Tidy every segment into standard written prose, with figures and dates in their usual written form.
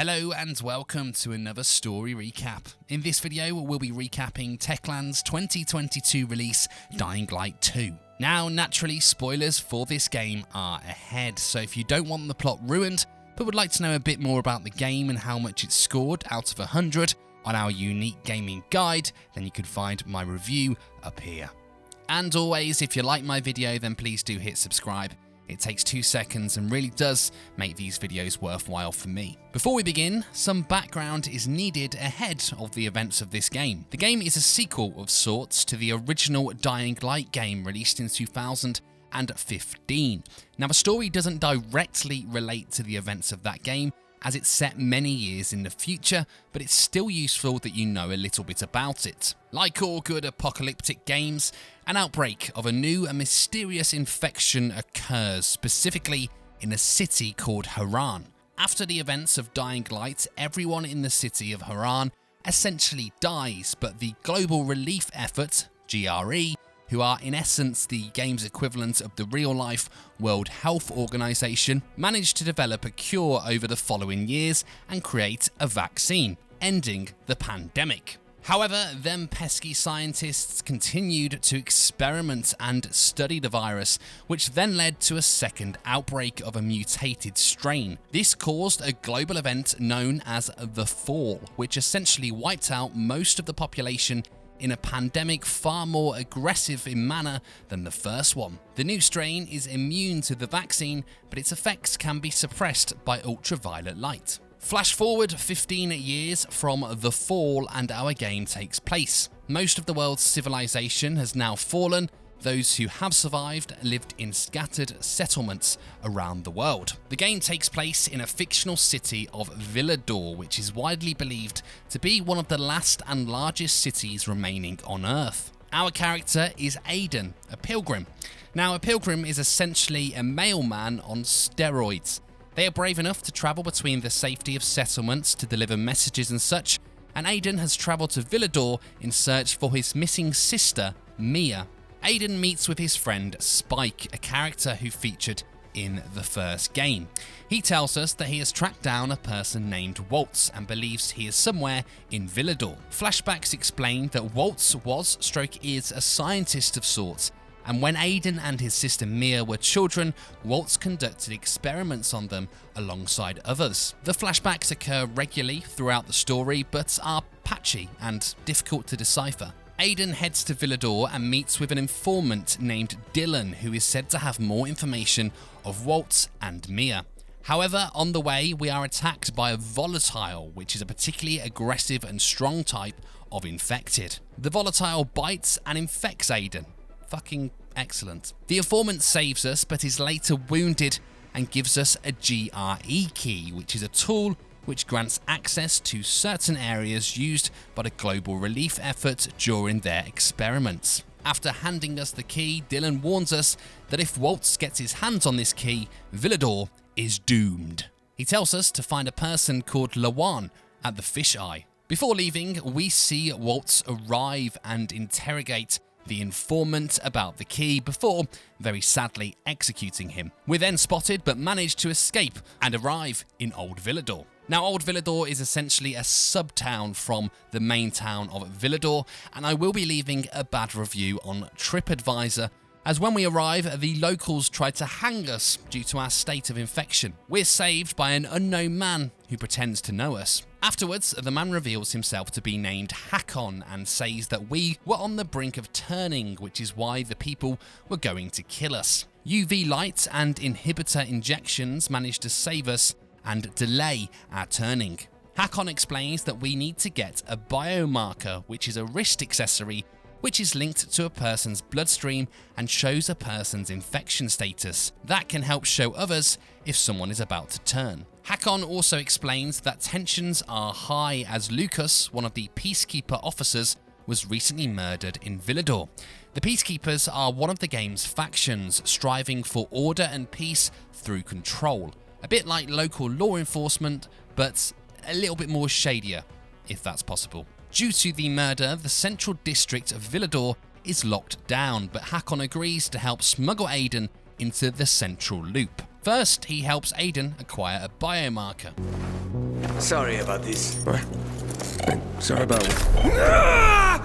Hello and welcome to another story recap. In this video we'll be recapping Techland's 2022 release Dying Light 2. Now naturally spoilers for this game are ahead, so if you don't want the plot ruined but would like to know a bit more about the game and how much it scored out of 100 on our unique gaming guide, then you can find my review up here. And always, if you like my video then please do hit subscribe. It takes 2 seconds and really does make these videos worthwhile for me. Before we begin, some background is needed ahead of the events of this game. The game is a sequel of sorts to the original Dying Light game released in 2015. Now the story doesn't directly relate to the events of that game, as it's set many years in the future, but it's still useful that you know a little bit about it. Like all good apocalyptic games, an outbreak of a new and mysterious infection occurs, specifically in a city called Haran. After the events of Dying Light, everyone in the city of Haran essentially dies, but the Global Relief Effort, GRE, who are in essence the game's equivalent of the real-life World Health Organization, managed to develop a cure over the following years and create a vaccine, ending the pandemic. However, them pesky scientists continued to experiment and study the virus, which then led to a second outbreak of a mutated strain. This caused a global event known as the Fall, which essentially wiped out most of the population in a pandemic far more aggressive in manner than the first one. The new strain is immune to the vaccine, but its effects can be suppressed by ultraviolet light. Flash forward 15 years from the Fall and our game takes place. Most of the world's civilization has now fallen. Those who have survived lived in scattered settlements around the world. The game takes place in a fictional city of Villedor, which is widely believed to be one of the last and largest cities remaining on Earth. Our character is Aidan, a pilgrim. Now, a pilgrim is essentially a mailman on steroids. They are brave enough to travel between the safety of settlements to deliver messages and such, and Aidan has travelled to Villadore in search for his missing sister, Mia. Aidan meets with his friend Spike, a character who featured in the first game. He tells us that he has tracked down a person named Waltz and believes he is somewhere in Villedor. Flashbacks explain that Waltz is a scientist of sorts, and when Aidan and his sister Mia were children, Waltz conducted experiments on them alongside others. The flashbacks occur regularly throughout the story, but are patchy and difficult to decipher. Aidan heads to Villadore and meets with an informant named Dylan, who is said to have more information of Waltz and Mia. However, on the way, we are attacked by a volatile, which is a particularly aggressive and strong type of infected. The volatile bites and infects Aidan. Fucking excellent. The informant saves us, but is later wounded and gives us a GRE key, which is a tool which grants access to certain areas used by the Global Relief Effort during their experiments. After handing us the key, Dylan warns us that if Waltz gets his hands on this key, Villadore is doomed. He tells us to find a person called Lawan at the Fish Eye. Before leaving, we see Waltz arrive and interrogate the informant about the key before, very sadly, executing him. We're then spotted but manage to escape and arrive in Old Villadore. Now, Old Villadore is essentially a sub-town from the main town of Villedor, and I will be leaving a bad review on TripAdvisor, as when we arrive, the locals try to hang us due to our state of infection. We're saved by an unknown man who pretends to know us. Afterwards, the man reveals himself to be named Hakon and says that we were on the brink of turning, which is why the people were going to kill us. UV light and inhibitor injections managed to save us and delay our turning. Hakon explains that we need to get a biomarker, which is a wrist accessory which is linked to a person's bloodstream and shows a person's infection status. That can help show others if someone is about to turn. Hakon also explains that tensions are high as Lucas, one of the peacekeeper officers, was recently murdered in Villedor. The peacekeepers are one of the game's factions, striving for order and peace through control. A bit like local law enforcement, but a little bit more shadier, if that's possible. Due to the murder, the central district of Villadore is locked down, but Hakon agrees to help smuggle Aidan into the central loop. First, he helps Aidan acquire a biomarker. Sorry about this. What? Sorry about what?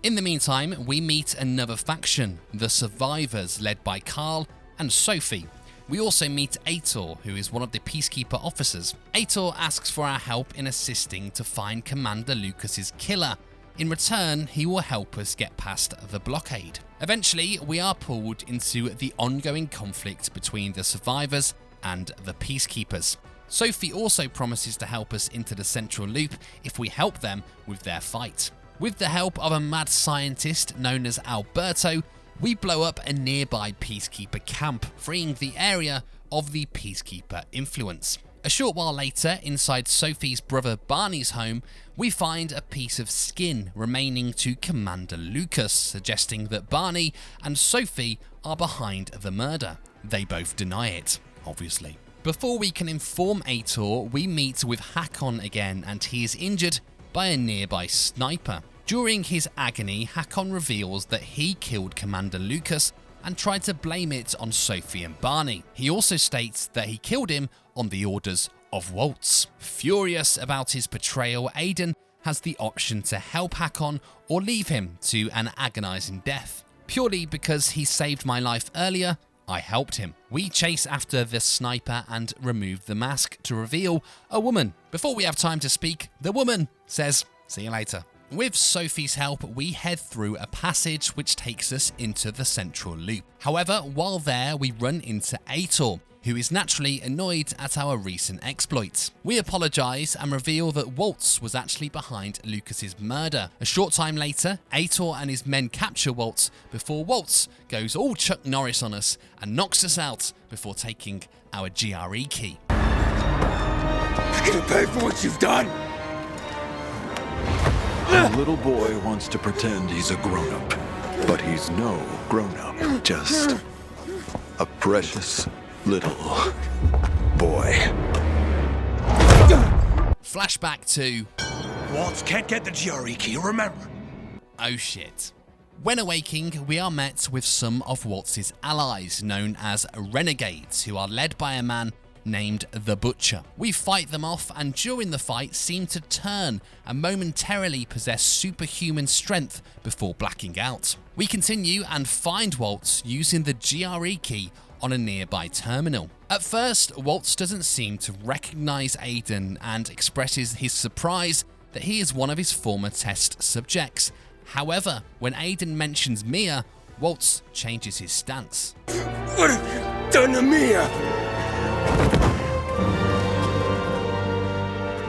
In the meantime, we meet another faction, the Survivors, led by Carl and Sophie. We also meet Ator, who is one of the Peacekeeper officers. Ator asks for our help in assisting to find Commander Lucas's killer. In return, he will help us get past the blockade. Eventually, we are pulled into the ongoing conflict between the Survivors and the Peacekeepers. Sophie also promises to help us into the Central Loop if we help them with their fight. With the help of a mad scientist known as Alberto, we blow up a nearby Peacekeeper camp, freeing the area of the Peacekeeper influence. A short while later, inside Sophie's brother Barney's home, we find a piece of skin remaining to Commander Lucas, suggesting that Barney and Sophie are behind the murder. They both deny it, obviously. Before we can inform Ator, we meet with Hakon again, and he is injured by a nearby sniper. During his agony, Hakon reveals that he killed Commander Lucas and tried to blame it on Sophie and Barney. He also states that he killed him on the orders of Waltz. Furious about his betrayal, Aidan has the option to help Hakon or leave him to an agonizing death. Purely because he saved my life earlier, I helped him. We chase after the sniper and remove the mask to reveal a woman. Before we have time to speak, the woman says, "See you later." With Sophie's help, we head through a passage which takes us into the Central Loop. However, while there, we run into Ator, who is naturally annoyed at our recent exploits. We apologise and reveal that Waltz was actually behind Lucas's murder. A short time later, Ator and his men capture Waltz before Waltz goes all Chuck Norris on us and knocks us out before taking our Gre key. You're gonna pay for what you've done! A little boy wants to pretend he's a grown-up, but he's no grown-up, just a precious little boy. Flashback to... Waltz can't get the Gre key, remember? Oh shit. When awaking, we are met with some of Waltz's allies, known as Renegades, who are led by a man named the Butcher. We fight them off, and during the fight seem to turn and momentarily possess superhuman strength before blacking out. We continue and find Waltz using the Gre key on a nearby terminal. At first, Waltz doesn't seem to recognize Aidan and expresses his surprise that he is one of his former test subjects. However, when Aidan mentions Mia, Waltz changes his stance. What have you done to Mia?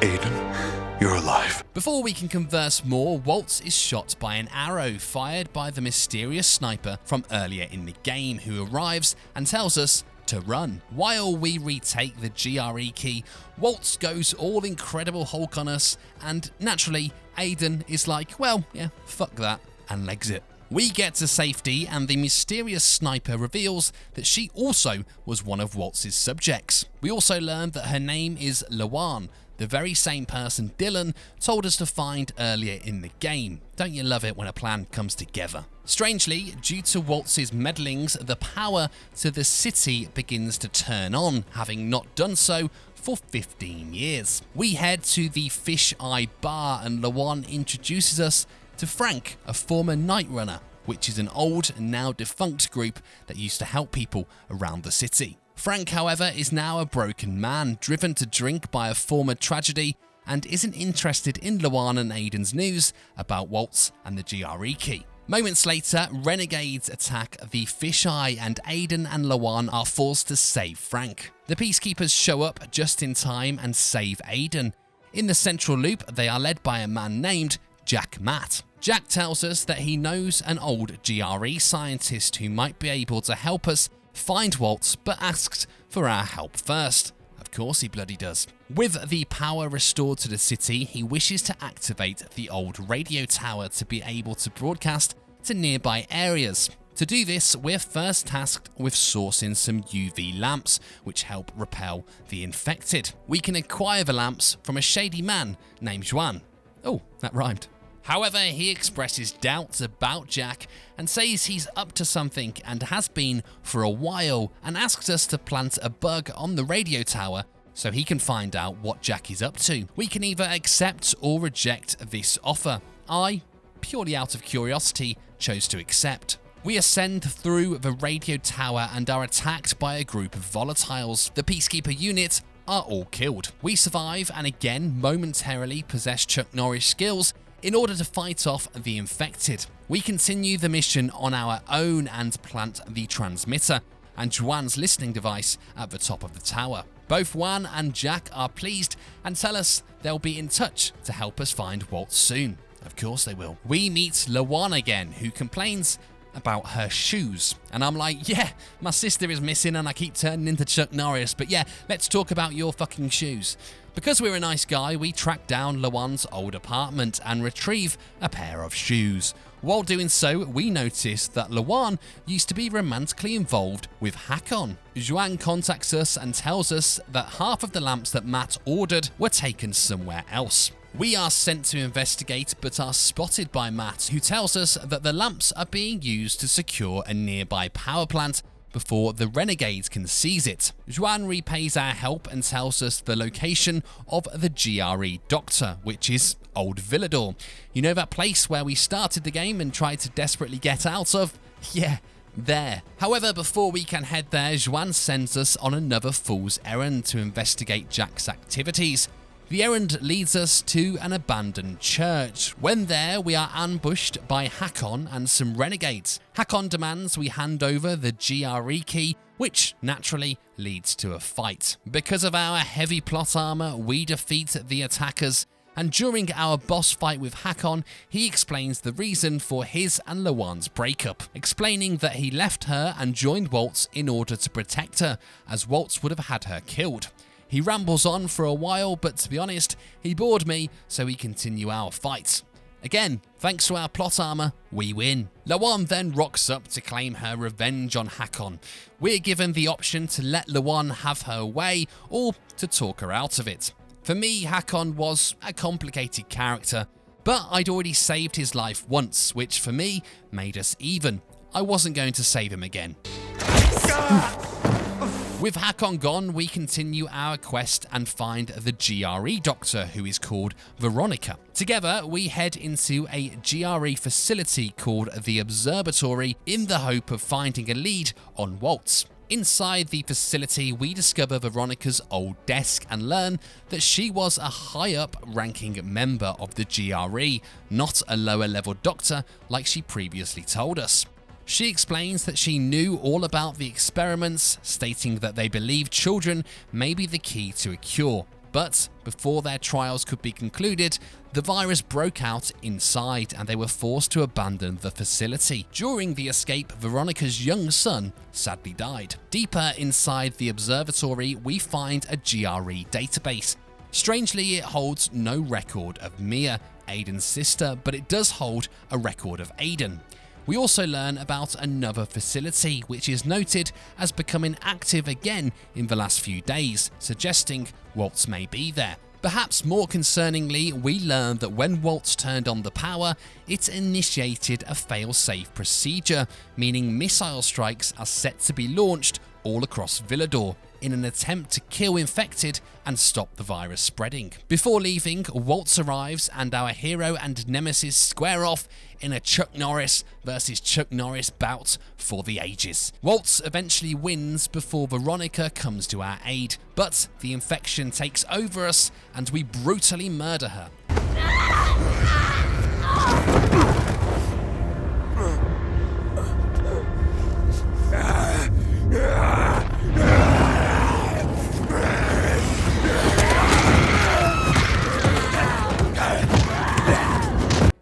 Aiden, you're alive. Before we can converse more, Waltz is shot by an arrow fired by the mysterious sniper from earlier in the game, who arrives and tells us to run. While we retake the Gre key, Waltz goes all Incredible Hulk on us, and naturally, Aidan is like, well, yeah, fuck that, and legs it. We get to safety, and the mysterious sniper reveals that she also was one of Waltz's subjects. We also learn that her name is Lawan, the very same person Dylan told us to find earlier in the game. Don't you love it when a plan comes together? Strangely, due to Waltz's meddlings, the power to the city begins to turn on, having not done so for 15 years. We head to the Fish Eye Bar, and Lawan introduces us to Frank, a former Night Runner, which is an old and now defunct group that used to help people around the city. Frank, however, is now a broken man, driven to drink by a former tragedy, and isn't interested in Lawan and Aidan's news about Waltz and the Gre key. Moments later, Renegades attack the Fisheye, and Aidan and Lawan are forced to save Frank. The Peacekeepers show up just in time and save Aidan. In the Central Loop, they are led by a man named Jack Matt. Jack tells us that he knows an old Gre scientist who might be able to help us find Waltz, but asks for our help first. Of course he bloody does. With the power restored to the city, he wishes to activate the old radio tower to be able to broadcast to nearby areas. To do this, we're first tasked with sourcing some UV lamps, which help repel the infected. We can acquire the lamps from a shady man named Juan. Oh, that rhymed. However, he expresses doubts about Jack and says he's up to something and has been for a while, and asks us to plant a bug on the radio tower so he can find out what Jack is up to. We can either accept or reject this offer. I, purely out of curiosity, chose to accept. We ascend through the radio tower and are attacked by a group of volatiles. The Peacekeeper unit are all killed. We survive and again momentarily possess Chuck Norris skills in order to fight off the infected. We continue the mission on our own and plant the transmitter and Juan's listening device at the top of the tower. Both Juan and Jack are pleased and tell us they'll be in touch to help us find Waltz soon. Of course they will. We meet Lawan again, who complains about her shoes. And I'm like, yeah, my sister is missing and I keep turning into Chuck Norris, but yeah, let's talk about your fucking shoes. Because we're a nice guy, we track down Lawan's old apartment and retrieve a pair of shoes. While doing so, we notice that Lawan used to be romantically involved with Hakon. Juan contacts us and tells us that half of the lamps that Matt ordered were taken somewhere else. We are sent to investigate but are spotted by Matt, who tells us that the lamps are being used to secure a nearby power plant before the renegades can seize it. Juan repays our help and tells us the location of the Gre Doctor, which is Old Villedor. You know that place where we started the game and tried to desperately get out of? Yeah, there. However, before we can head there, Juan sends us on another fool's errand to investigate Jack's activities. The errand leads us to an abandoned church. When there, we are ambushed by Hakon and some renegades. Hakon demands we hand over the Gre Key, which naturally leads to a fight. Because of our heavy plot armor, we defeat the attackers, and during our boss fight with Hakon, he explains the reason for his and Lawan's breakup, explaining that he left her and joined Waltz in order to protect her, as Waltz would have had her killed. He rambles on for a while, but to be honest, he bored me, so we continue our fight. Again, thanks to our plot armor, we win. Lawan then rocks up to claim her revenge on Hakon. We're given the option to let Lawan have her way, or to talk her out of it. For me, Hakon was a complicated character, but I'd already saved his life once, which for me made us even. I wasn't going to save him again. With Hakon gone, we continue our quest and find the Gre Doctor, who is called Veronica. Together, we head into a Gre facility called the Observatory in the hope of finding a lead on Waltz. Inside the facility, we discover Veronica's old desk and learn that she was a high-up ranking member of the Gre, not a lower-level doctor like she previously told us. She explains that she knew all about the experiments, stating that they believe children may be the key to a cure. But before their trials could be concluded, the virus broke out inside and they were forced to abandon the facility. During the escape, Veronica's young son sadly died. Deeper inside the observatory, we find a Gre database. Strangely, it holds no record of Mia, Aiden's sister, but it does hold a record of Aidan. We also learn about another facility, which is noted as becoming active again in the last few days, suggesting Waltz may be there. Perhaps more concerningly, we learn that when Waltz turned on the power, it initiated a fail-safe procedure, meaning missile strikes are set to be launched all across Villadore in an attempt to kill infected and stop the virus spreading. Before leaving, Waltz arrives and our hero and nemesis square off in a Chuck Norris versus Chuck Norris bout for the ages. Waltz eventually wins before Veronica comes to our aid, but the infection takes over us and we brutally murder her.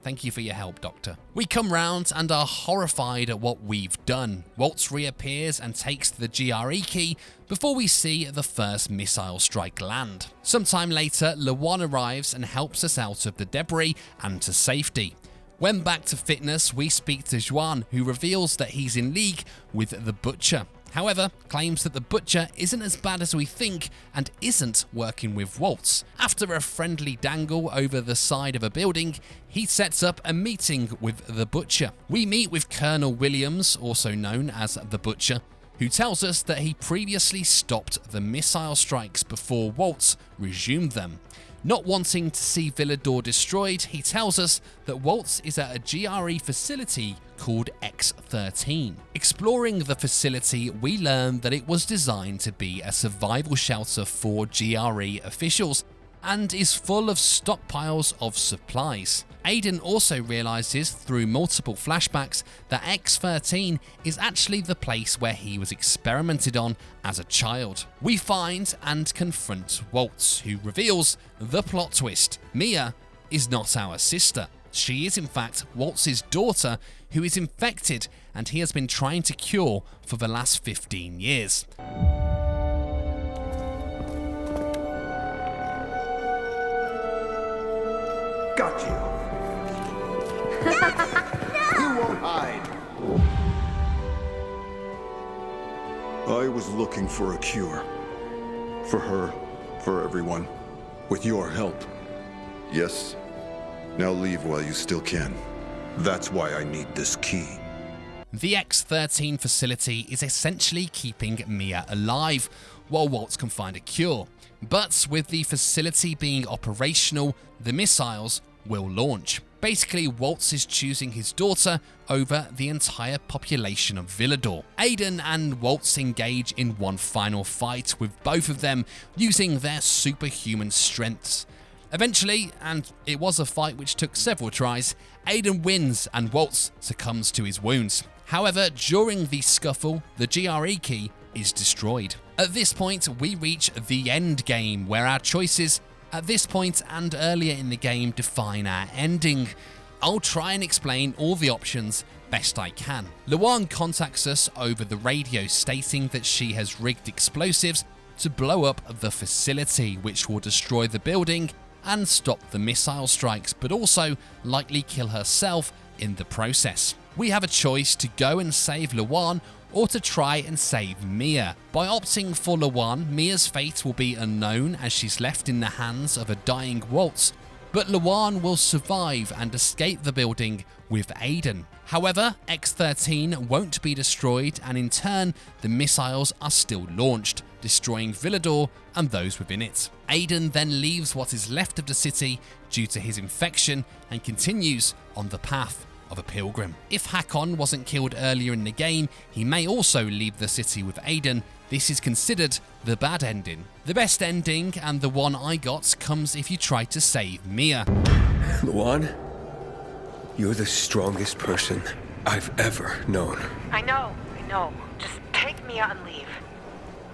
Thank you for your help, Doctor. We come round and are horrified at what we've done. Waltz reappears and takes the Gre Key before we see the first missile strike land. Sometime later, Lawan arrives and helps us out of the debris and to safety. When back to fitness, we speak to Juan, who reveals that he's in league with the Butcher. However, claims that the Butcher isn't as bad as we think and isn't working with Waltz. After a friendly dangle over the side of a building, he sets up a meeting with the Butcher. We meet with Colonel Williams, also known as the Butcher, who tells us that he previously stopped the missile strikes before Waltz resumed them. Not wanting to see Villedor destroyed, he tells us that Waltz is at a GRE facility called X13. Exploring the facility, we learn that it was designed to be a survival shelter for GRE officials and is full of stockpiles of supplies. Aidan also realises through multiple flashbacks that X13 is actually the place where he was experimented on as a child. We find and confront Waltz, who reveals the plot twist. Mia is not our sister. She is in fact Waltz's daughter, who is infected and he has been trying to cure for the last 15 years. Got you. You won't hide. I was looking for a cure. For her, for everyone. With your help. Yes. Now leave while you still can. That's why I need this key. The X13 facility is essentially keeping Mia alive, while Waltz can find a cure. But with the facility being operational, the missiles will launch. Basically, Waltz is choosing his daughter over the entire population of Villedor. Aidan and Waltz engage in one final fight, with both of them using their superhuman strengths. Eventually, and it was a fight which took several tries, Aidan wins and Waltz succumbs to his wounds. However, during the scuffle, the Gre Key is destroyed. At this point, we reach the end game, where our choices at this point and earlier in the game define our ending. I'll try and explain all the options best I can. Luan contacts us over the radio stating that she has rigged explosives to blow up the facility, which will destroy the building and stop the missile strikes, but also likely kill herself in the process. We have a choice to go and save Luan or to try and save Mia. By opting for Luan, Mia's fate will be unknown as she's left in the hands of a dying Waltz, but Luan will survive and escape the building with Aidan. However, X13 won't be destroyed, and in turn, the missiles are still launched, destroying Villedor and those within it. Aidan then leaves what is left of the city due to his infection and continues on the path of a pilgrim. If Hakon wasn't killed earlier in the game, he may also leave the city with Aidan. This is considered the bad ending. The best ending, and the one I got, comes if you try to save Mia. Luan, you're the strongest person I've ever known. I know. Just take Mia and leave.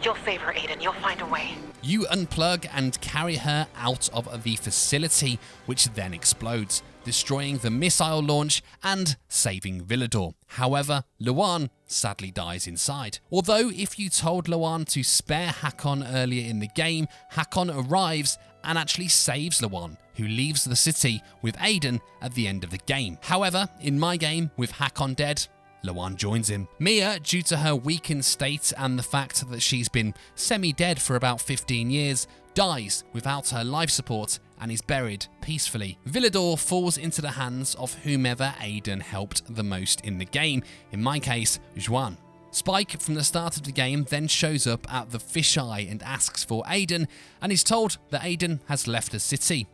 You'll save her, Aidan. You'll find a way. You unplug and carry her out of the facility, which then explodes, destroying the missile launch and saving Villedor. However, Luan sadly dies inside. Although if you told Luan to spare Hakon earlier in the game, Hakon arrives and actually saves Luan, who leaves the city with Aidan at the end of the game. However, in my game, with Hakon dead, Luan joins him. Mia, due to her weakened state and the fact that she's been semi-dead for about 15 years, dies without her life support and is buried peacefully. Villedor falls into the hands of whomever Aidan helped the most in the game, in my case, Juan. Spike, from the start of the game, then shows up at the fisheye and asks for Aidan, and is told that Aidan has left the city.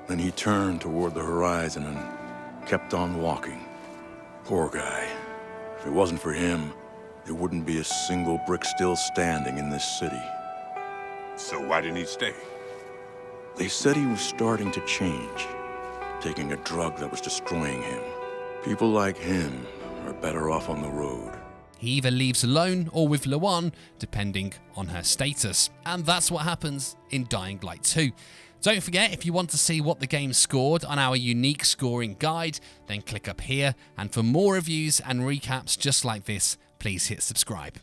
Then he turned toward the horizon and kept on walking. Poor guy. If it wasn't for him, there wouldn't be a single brick still standing in this city. So why didn't he stay? They said he was starting to change, taking a drug that was destroying him. People like him are better off on the road. He either leaves alone or with Luan, depending on her status. And that's what happens in Dying Light 2. Don't forget, if you want to see what the game scored on our unique scoring guide, then click up here. And for more reviews and recaps just like this, please hit subscribe.